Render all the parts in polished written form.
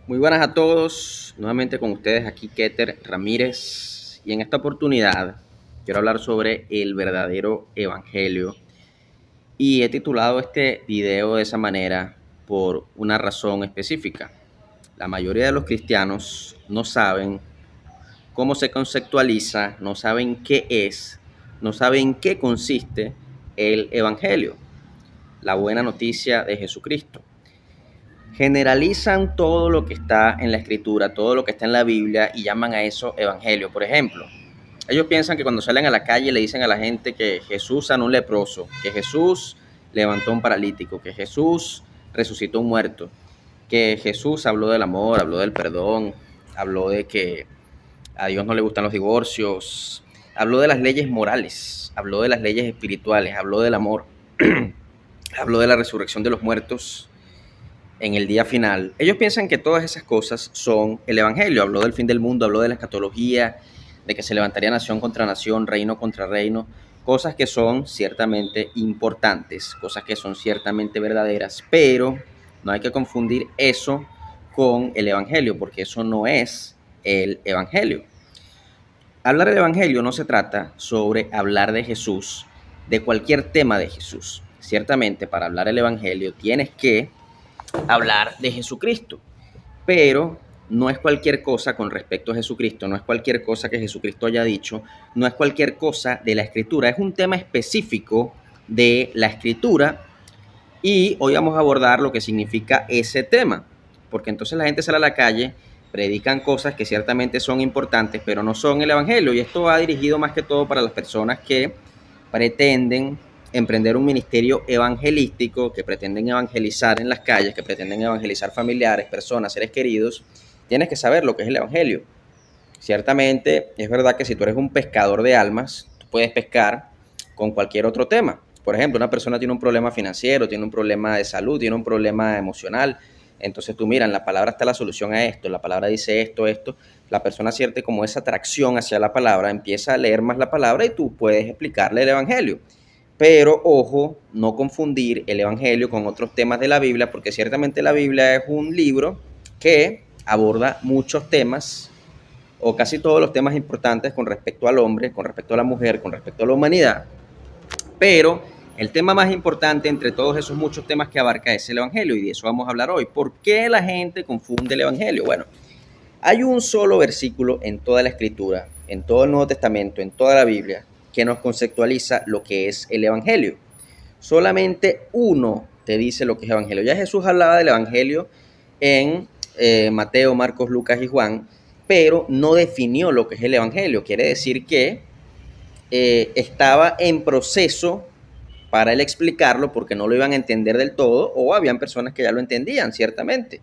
Muy buenas a todos, nuevamente con ustedes aquí Keter Ramírez y en esta oportunidad quiero hablar sobre el verdadero evangelio y he titulado este video de esa manera por una razón específica. La mayoría de los cristianos no saben cómo se conceptualiza, no saben qué es, no saben qué consiste el evangelio, la buena noticia de Jesucristo. Generalizan todo lo que está en la escritura, todo lo que está en la Biblia y llaman a eso evangelio. Por ejemplo, ellos piensan que cuando salen a la calle le dicen a la gente que Jesús sanó un leproso, que Jesús levantó un paralítico, que Jesús resucitó un muerto, que Jesús habló del amor, habló del perdón, habló de que a Dios no le gustan los divorcios, habló de las leyes morales, habló de las leyes espirituales, habló del amor, habló de la resurrección de los muertos en el día final. Ellos piensan que todas esas cosas son el evangelio. Habló del fin del mundo, habló de la escatología, de que se levantaría nación contra nación, reino contra reino, cosas que son ciertamente importantes, cosas que son ciertamente verdaderas, pero no hay que confundir eso con el evangelio, porque eso no es el evangelio. Hablar del evangelio no se trata sobre hablar de Jesús, de cualquier tema de Jesús. Ciertamente, para hablar del evangelio tienes que hablar de Jesucristo, pero no es cualquier cosa con respecto a Jesucristo, no es cualquier cosa que Jesucristo haya dicho, no es cualquier cosa de la Escritura, es un tema específico de la Escritura y hoy vamos a abordar lo que significa ese tema, porque entonces la gente sale a la calle, predican cosas que ciertamente son importantes, pero no son el Evangelio, y esto va dirigido más que todo para las personas que pretenden emprender un ministerio evangelístico, que pretenden evangelizar en las calles, que pretenden evangelizar familiares, personas, seres queridos. Tienes que saber lo que es el evangelio. Ciertamente es verdad que si tú eres un pescador de almas, tú puedes pescar con cualquier otro tema. Por ejemplo, una persona tiene un problema financiero, tiene un problema de salud, tiene un problema emocional. Entonces tú miras, en la palabra está la solución a esto, la palabra dice esto, esto. La persona siente como esa atracción hacia la palabra, empieza a leer más la palabra y tú puedes explicarle el evangelio. Pero ojo, no confundir el evangelio con otros temas de la Biblia, porque ciertamente la Biblia es un libro que aborda muchos temas o casi todos los temas importantes con respecto al hombre, con respecto a la mujer, con respecto a la humanidad, pero el tema más importante entre todos esos muchos temas que abarca es el evangelio y de eso vamos a hablar hoy. ¿Por qué la gente confunde el evangelio? Bueno, hay un solo versículo en toda la escritura, en todo el Nuevo Testamento, en toda la Biblia, que nos conceptualiza lo que es el evangelio. Solamente uno te dice lo que es evangelio. Ya Jesús hablaba del evangelio en Mateo, Marcos, Lucas y Juan, pero no definió lo que es el evangelio. Quiere decir que estaba en proceso para él explicarlo porque no lo iban a entender del todo o habían personas que ya lo entendían, ciertamente.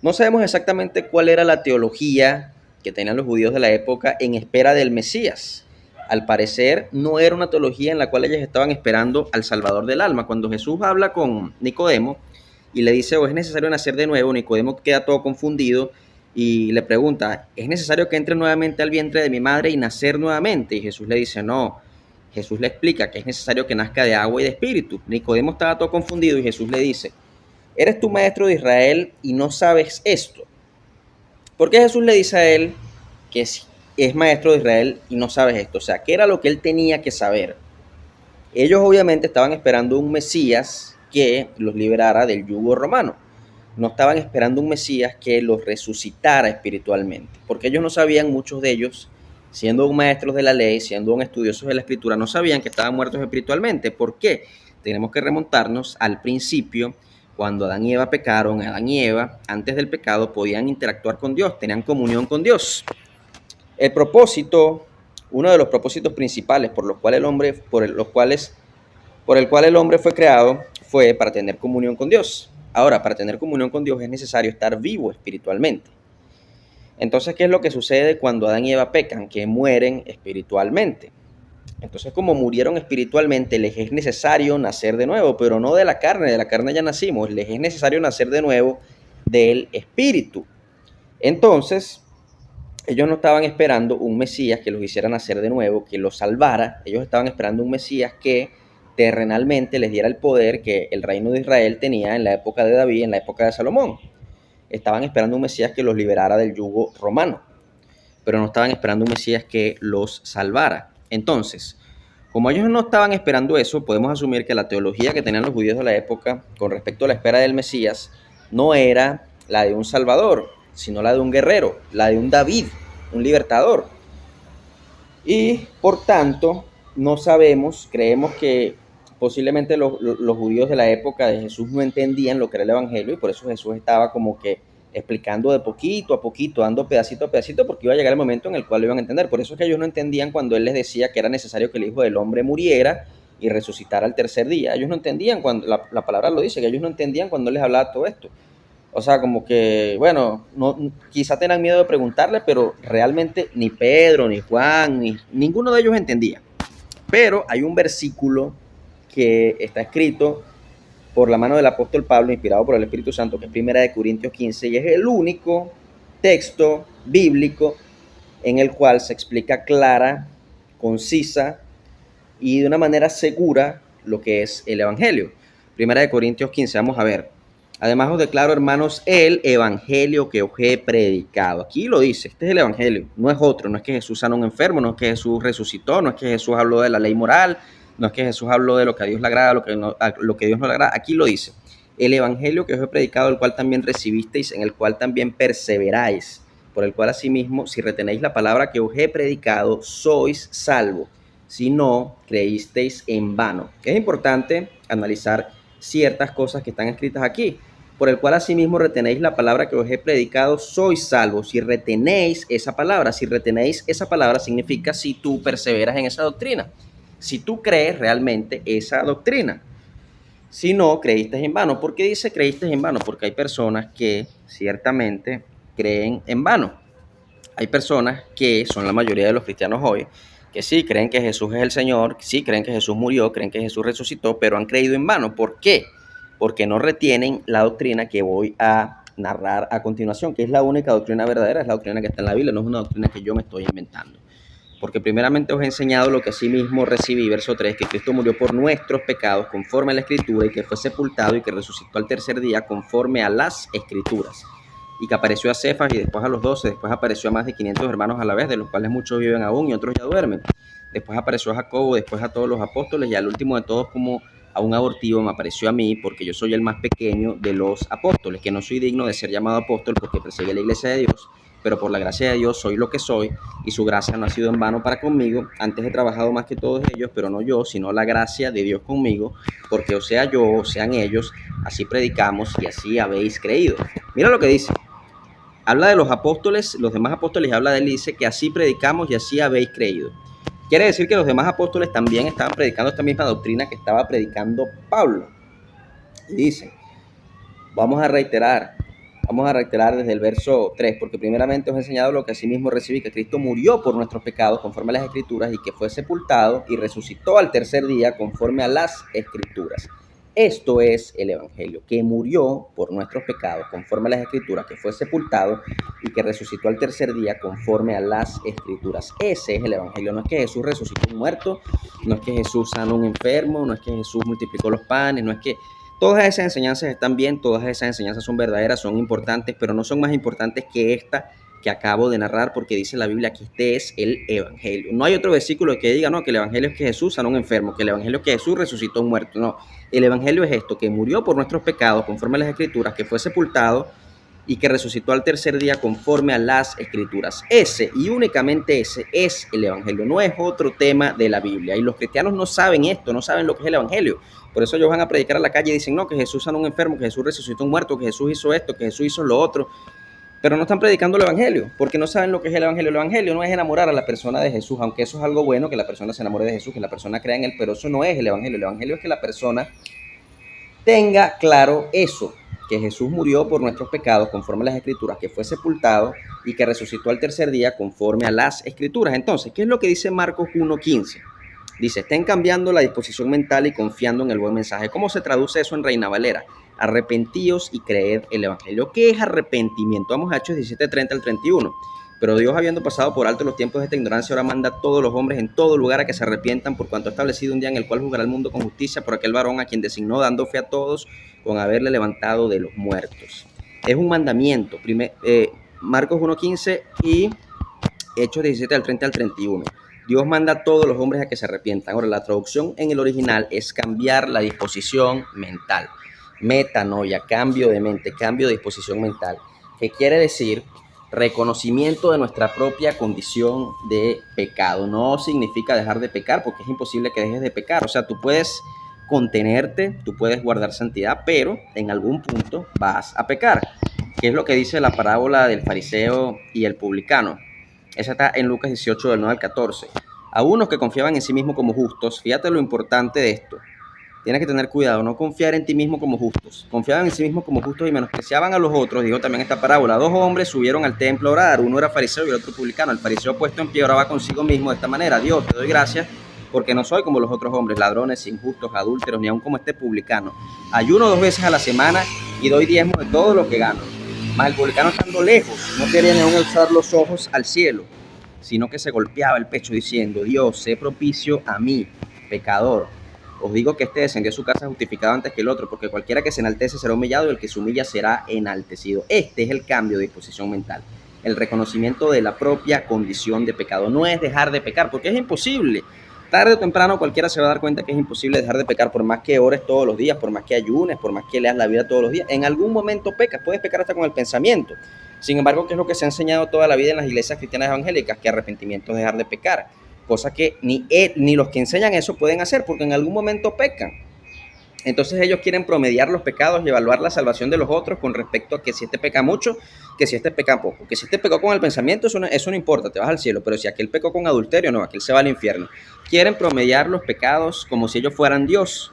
No sabemos exactamente cuál era la teología que tenían los judíos de la época en espera del Mesías. Al parecer no era una teología en la cual ellos estaban esperando al Salvador del alma. Cuando Jesús habla con Nicodemo y le dice, es necesario nacer de nuevo, Nicodemo queda todo confundido y le pregunta, ¿es necesario que entre nuevamente al vientre de mi madre y nacer nuevamente? Y Jesús le dice, no. Jesús le explica que es necesario que nazca de agua y de espíritu. Nicodemo estaba todo confundido y Jesús le dice, ¿eres tú maestro de Israel y no sabes esto? ¿Por qué Jesús le dice a él que es maestro de Israel y no sabes esto? O sea, ¿qué era lo que él tenía que saber? Ellos obviamente estaban esperando un Mesías que los liberara del yugo romano. No estaban esperando un Mesías que los resucitara espiritualmente, porque ellos no sabían, muchos de ellos, siendo un maestros de la ley, siendo un estudiosos de la escritura, no sabían que estaban muertos espiritualmente. ¿Por qué? Tenemos que remontarnos al principio, cuando Adán y Eva pecaron. Adán y Eva, antes del pecado, podían interactuar con Dios, tenían comunión con Dios. El propósito, uno de los propósitos principales por los cuales por el cual el hombre fue creado, fue para tener comunión con Dios. Ahora, para tener comunión con Dios es necesario estar vivo espiritualmente. Entonces, ¿qué es lo que sucede cuando Adán y Eva pecan? Que mueren espiritualmente. Entonces, como murieron espiritualmente, les es necesario nacer de nuevo, pero no de la carne ya nacimos, les es necesario nacer de nuevo del espíritu. Entonces, ellos no estaban esperando un Mesías que los hiciera nacer de nuevo, que los salvara. Ellos estaban esperando un Mesías que terrenalmente les diera el poder que el reino de Israel tenía en la época de David, en la época de Salomón. estaban esperando un Mesías que los liberara del yugo romano, pero no estaban esperando un Mesías que los salvara. Entonces, como ellos no estaban esperando eso, podemos asumir que la teología que tenían los judíos de la época con respecto a la espera del Mesías no era la de un salvador, sino la de un guerrero, la de un David, un libertador. Y por tanto, no sabemos, creemos que posiblemente los judíos de la época de Jesús no entendían lo que era el Evangelio, y por eso Jesús estaba como que explicando de poquito a poquito, dando pedacito a pedacito, porque iba a llegar el momento en el cual lo iban a entender. Por eso es que ellos no entendían cuando Él les decía que era necesario que el Hijo del Hombre muriera y resucitara al tercer día. Ellos no entendían cuando, la palabra lo dice, que ellos no entendían cuando Él les hablaba todo esto. O sea, como que, bueno, no, quizá tengan miedo de preguntarle, pero realmente ni Pedro, ni Juan, ni ninguno de ellos entendía. Pero hay un versículo que está escrito por la mano del apóstol Pablo, inspirado por el Espíritu Santo, que es 1 Corintios 15, y es el único texto bíblico en el cual se explica clara, concisa y de una manera segura lo que es el Evangelio. 1 Corintios 15, vamos a ver. Además os declaro, hermanos, el evangelio que os he predicado. Aquí lo dice, este es el evangelio, no es otro. No es que Jesús sanó a un enfermo, no es que Jesús resucitó, no es que Jesús habló de la ley moral, no es que Jesús habló de lo que a Dios le agrada, lo que Dios no le agrada. Aquí lo dice, el evangelio que os he predicado, el cual también recibisteis, en el cual también perseveráis, por el cual asimismo, si retenéis la palabra que os he predicado, sois salvos, si no creísteis en vano. Es importante analizar ciertas cosas que están escritas aquí. Por el cual asimismo retenéis la palabra que os he predicado, sois salvos. Si retenéis esa palabra, significa si tú perseveras en esa doctrina, si tú crees realmente esa doctrina. Si no, creíste en vano. ¿Por qué dice creíste en vano? Porque hay personas que ciertamente creen en vano. Hay personas que son la mayoría de los cristianos hoy, que sí creen que Jesús es el Señor, sí creen que Jesús murió, creen que Jesús resucitó, pero han creído en vano. ¿Por qué? Porque no retienen la doctrina que voy a narrar a continuación, que es la única doctrina verdadera, es la doctrina que está en la Biblia, no es una doctrina que yo me estoy inventando. Porque primeramente os he enseñado lo que asimismo recibí, verso 3, que Cristo murió por nuestros pecados conforme a la Escritura, y que fue sepultado y que resucitó al tercer día conforme a las Escrituras, y que apareció a Cefas y después a los 12, después apareció a más de 500 hermanos a la vez, de los cuales muchos viven aún y otros ya duermen. Después apareció a Jacobo, después a todos los apóstoles, y al último de todos, como a un abortivo, me apareció a mí, porque yo soy el más pequeño de los apóstoles, que no soy digno de ser llamado apóstol porque perseguí la iglesia de Dios, pero por la gracia de Dios soy lo que soy, y su gracia no ha sido en vano para conmigo. Antes he trabajado más que todos ellos, pero no yo, sino la gracia de Dios conmigo, porque o sea yo, o sean ellos, así predicamos y así habéis creído. Mira lo que dice. Habla de los apóstoles, los demás apóstoles, habla de él y dice que así predicamos y así habéis creído. Quiere decir que los demás apóstoles también estaban predicando esta misma doctrina que estaba predicando Pablo. Y dice, vamos a reiterar desde el verso 3, porque primeramente os he enseñado lo que asimismo recibí, que Cristo murió por nuestros pecados conforme a las Escrituras, y que fue sepultado y resucitó al tercer día conforme a las Escrituras. Esto es el Evangelio, que murió por nuestros pecados conforme a las Escrituras, que fue sepultado y que resucitó al tercer día conforme a las Escrituras. Ese es el Evangelio. No es que Jesús resucitó un muerto, no es que Jesús sanó un enfermo, no es que Jesús multiplicó los panes, no es que... Todas esas enseñanzas están bien, todas esas enseñanzas son verdaderas, son importantes, pero no son más importantes que esta que acabo de narrar, porque dice la Biblia que este es el Evangelio. No hay otro versículo que diga, no, que el Evangelio es que Jesús sanó a un enfermo, que el Evangelio es que Jesús resucitó a un muerto. No, el Evangelio es esto, que murió por nuestros pecados conforme a las Escrituras, que fue sepultado y que resucitó al tercer día conforme a las Escrituras. Ese y únicamente ese es el Evangelio, no es otro tema de la Biblia. Y los cristianos no saben esto, no saben lo que es el Evangelio. Por eso ellos van a predicar a la calle y dicen, no, que Jesús sanó a un enfermo, que Jesús resucitó a un muerto, que Jesús hizo esto, que Jesús hizo lo otro. Pero no están predicando el Evangelio, porque no saben lo que es el Evangelio. El Evangelio no es enamorar a la persona de Jesús, aunque eso es algo bueno, que la persona se enamore de Jesús, que la persona crea en él, pero eso no es el Evangelio. El Evangelio es que la persona tenga claro eso, que Jesús murió por nuestros pecados conforme a las Escrituras, que fue sepultado y que resucitó al tercer día conforme a las Escrituras. Entonces, ¿qué es lo que dice Marcos 1:15? Dice, estén cambiando la disposición mental y confiando en el buen mensaje. ¿Cómo se traduce eso en Reina Valera? Arrepentíos y creed el Evangelio. ¿Qué es arrepentimiento? Vamos a Hechos 17:30 al 31. Pero Dios, habiendo pasado por alto los tiempos de esta ignorancia, ahora manda a todos los hombres en todo lugar a que se arrepientan, por cuanto ha establecido un día en el cual juzgará al mundo con justicia por aquel varón a quien designó, dando fe a todos con haberle levantado de los muertos. Es un mandamiento. Marcos 1:15 y Hechos 17 del 30 al 31. Dios manda a todos los hombres a que se arrepientan. Ahora, la traducción en el original es cambiar la disposición mental. Metanoia, cambio de mente, cambio de disposición mental. ¿Qué quiere decir? Reconocimiento de nuestra propia condición de pecado. No significa dejar de pecar, porque es imposible que dejes de pecar. O sea, tú puedes contenerte, tú puedes guardar santidad, pero en algún punto vas a pecar. ¿Qué es lo que dice la parábola del fariseo y el publicano? Esa está en Lucas 18, del 9 al 14. A unos que confiaban en sí mismos como justos, fíjate lo importante de esto. Tienes que tener cuidado, no confiar en ti mismo como justos. Confiaban en sí mismos como justos y menospreciaban a los otros. Dijo también esta parábola: dos hombres subieron al templo a orar. Uno era fariseo y el otro publicano. El fariseo, puesto en pie, oraba consigo mismo de esta manera: Dios, te doy gracias porque no soy como los otros hombres, ladrones, injustos, adúlteros, ni aun como este publicano. Ayuno 2 veces a la semana y doy diezmo de todo lo que gano. Mas el publicano, estando lejos, no quería ni aun alzar los ojos al cielo, sino que se golpeaba el pecho diciendo: Dios, sé propicio a mí, pecador. Os digo que este descendió a su casa justificado antes que el otro, porque cualquiera que se enaltece será humillado y el que se humilla será enaltecido. Este es el cambio de disposición mental, el reconocimiento de la propia condición de pecado. No es dejar de pecar, porque es imposible. Tarde o temprano cualquiera se va a dar cuenta que es imposible dejar de pecar, por más que ores todos los días, por más que ayunes, por más que leas la Biblia todos los días. En algún momento pecas, puedes pecar hasta con el pensamiento. Sin embargo, ¿qué es lo que se ha enseñado toda la vida en las iglesias cristianas evangélicas? Que arrepentimiento es dejar de pecar. Cosa que ni los que enseñan eso pueden hacer, porque en algún momento pecan. Entonces ellos quieren promediar los pecados y evaluar la salvación de los otros con respecto a que si este peca mucho, que si este peca poco, que si este pecó con el pensamiento, eso no importa, te vas al cielo, pero si aquel pecó con adulterio, no, aquel se va al infierno. Quieren promediar los pecados como si ellos fueran Dios,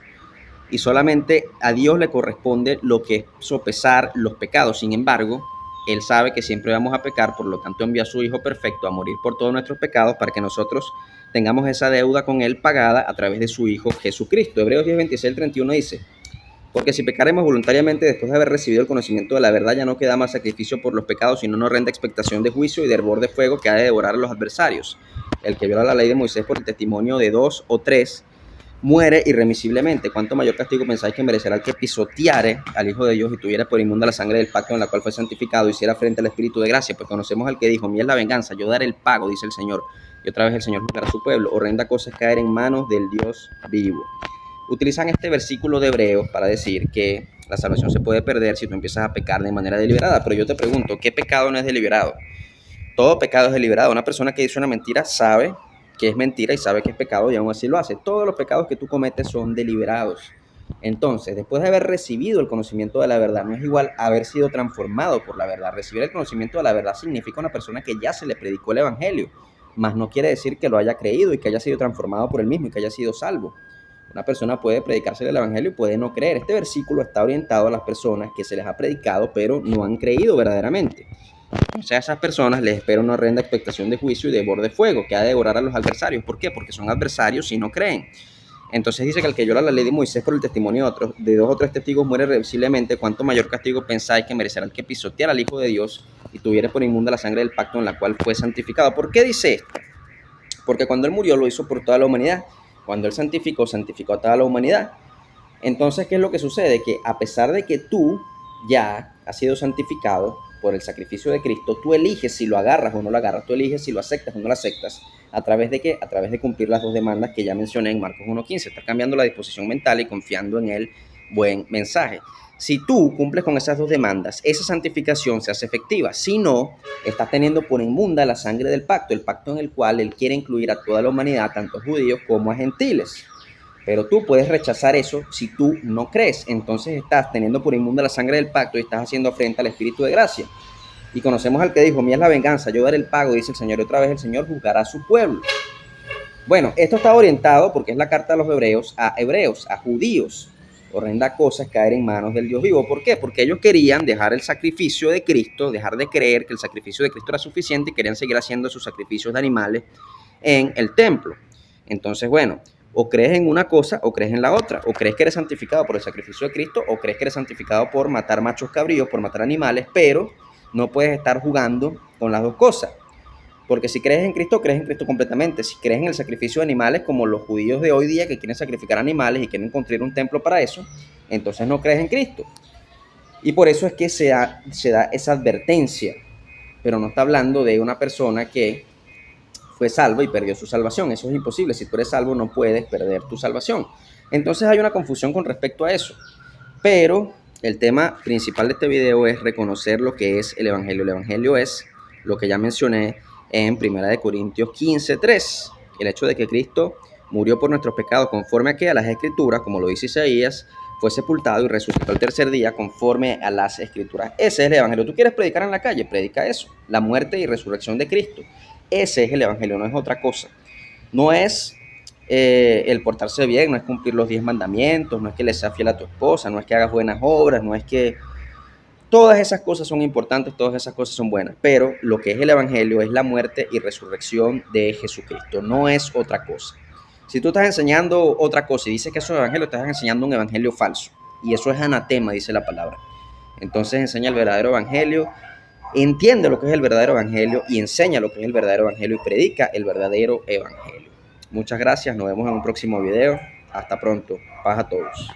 y solamente a Dios le corresponde lo que es sopesar los pecados. Sin embargo, Él sabe que siempre vamos a pecar, por lo tanto envía a su Hijo perfecto a morir por todos nuestros pecados para que nosotros tengamos esa deuda con Él pagada a través de su Hijo Jesucristo. Hebreos 10, 26, 31 dice: porque si pecaremos voluntariamente después de haber recibido el conocimiento de la verdad, ya no queda más sacrificio por los pecados, sino una horrenda expectación de juicio y de hervor de fuego que ha de devorar a los adversarios. El que viola la ley de Moisés por el testimonio de 2 o 3 muere irremisiblemente. ¿Cuánto mayor castigo pensáis que merecerá el que pisoteare al Hijo de Dios y tuviera por inmunda la sangre del pacto en la cual fue santificado y hiciera frente al Espíritu de gracia? Pues conocemos al que dijo: mía es la venganza, yo daré el pago, dice el Señor. Y otra vez el Señor juzgará a su pueblo. Horrenda cosa es caer en manos del Dios vivo. Utilizan este versículo de Hebreos para decir que la salvación se puede perder si tú empiezas a pecar de manera deliberada. Pero yo te pregunto, ¿qué pecado no es deliberado? Todo pecado es deliberado. Una persona que dice una mentira sabe que es mentira y sabe que es pecado y aún así lo hace. Todos los pecados que tú cometes son deliberados. Entonces, después de haber recibido el conocimiento de la verdad, no es igual haber sido transformado por la verdad. Recibir el conocimiento de la verdad significa una persona que ya se le predicó el evangelio, mas no quiere decir que lo haya creído y que haya sido transformado por él mismo y que haya sido salvo. Una persona puede predicarse el evangelio y puede no creer. Este versículo está orientado a las personas que se les ha predicado pero no han creído verdaderamente. Entonces a esas personas les espera una horrenda expectación de juicio y de borde de fuego que ha de devorar a los adversarios. ¿Por qué? Porque son adversarios y no creen. Entonces dice que el que viola la ley de Moisés por el testimonio de 2 o 3 testigos muere irreversiblemente. ¿Cuánto mayor castigo pensáis que merecerá el que pisoteara al Hijo de Dios y tuviera por inmunda la sangre del pacto en la cual fue santificado? ¿Por qué dice esto? Porque cuando Él murió lo hizo por toda la humanidad. Cuando Él santificó, santificó a toda la humanidad. Entonces, ¿qué es lo que sucede? Que a pesar de que tú ya has sido santificado por el sacrificio de Cristo, tú eliges si lo agarras o no lo agarras, tú eliges si lo aceptas o no lo aceptas. ¿A través de qué? A través de cumplir las 2 demandas que ya mencioné en Marcos 1:15. Estás cambiando la disposición mental y confiando en el buen mensaje. Si tú cumples con esas 2 demandas, esa santificación se hace efectiva. Si no, estás teniendo por inmunda la sangre del pacto, el pacto en el cual Él quiere incluir a toda la humanidad, tanto a judíos como a gentiles. Pero tú puedes rechazar eso si tú no crees. Entonces estás teniendo por inmunda la sangre del pacto y estás haciendo afrenta al Espíritu de gracia. Y conocemos al que dijo: mía es la venganza, yo daré el pago, dice el Señor. Y otra vez el Señor juzgará a su pueblo. Bueno, esto está orientado, porque es la carta de los hebreos, a judíos. Horrenda cosa es caer en manos del Dios vivo. ¿Por qué? Porque ellos querían dejar el sacrificio de Cristo, dejar de creer que el sacrificio de Cristo era suficiente y querían seguir haciendo sus sacrificios de animales en el templo. Entonces, bueno, o crees en una cosa o crees en la otra. O crees que eres santificado por el sacrificio de Cristo o crees que eres santificado por matar machos cabríos, por matar animales, pero no puedes estar jugando con las 2 cosas. Porque si crees en Cristo completamente. Si crees en el sacrificio de animales, como los judíos de hoy día que quieren sacrificar animales y quieren construir un templo para eso, entonces no crees en Cristo. Y por eso es que se da esa advertencia, pero no está hablando de una persona que fue salvo y perdió su salvación. Eso es imposible. Si tú eres salvo no puedes perder tu salvación. Entonces hay una confusión con respecto a eso. Pero el tema principal de este video es reconocer lo que es el Evangelio. El Evangelio es lo que ya mencioné en 1 Corintios 15:3. El hecho de que Cristo murió por nuestros pecados conforme a las Escrituras, como lo dice Isaías, fue sepultado y resucitó el tercer día conforme a las Escrituras. Ese es el Evangelio. ¿Tú quieres predicar en la calle? Predica eso. La muerte y resurrección de Cristo. Ese es el Evangelio, no es otra cosa. No es el portarse bien, no es cumplir los 10 mandamientos, no es que le seas fiel a tu esposa, no es que hagas buenas obras, no es que... Todas esas cosas son importantes, todas esas cosas son buenas, pero lo que es el Evangelio es la muerte y resurrección de Jesucristo, no es otra cosa. Si tú estás enseñando otra cosa y dices que eso es Evangelio, estás enseñando un Evangelio falso, y eso es anatema, dice la palabra. Entonces enseña el verdadero Evangelio, entiende lo que es el verdadero Evangelio y enseña lo que es el verdadero Evangelio y predica el verdadero Evangelio. Muchas gracias, nos vemos en un próximo video. Hasta pronto. Paz a todos.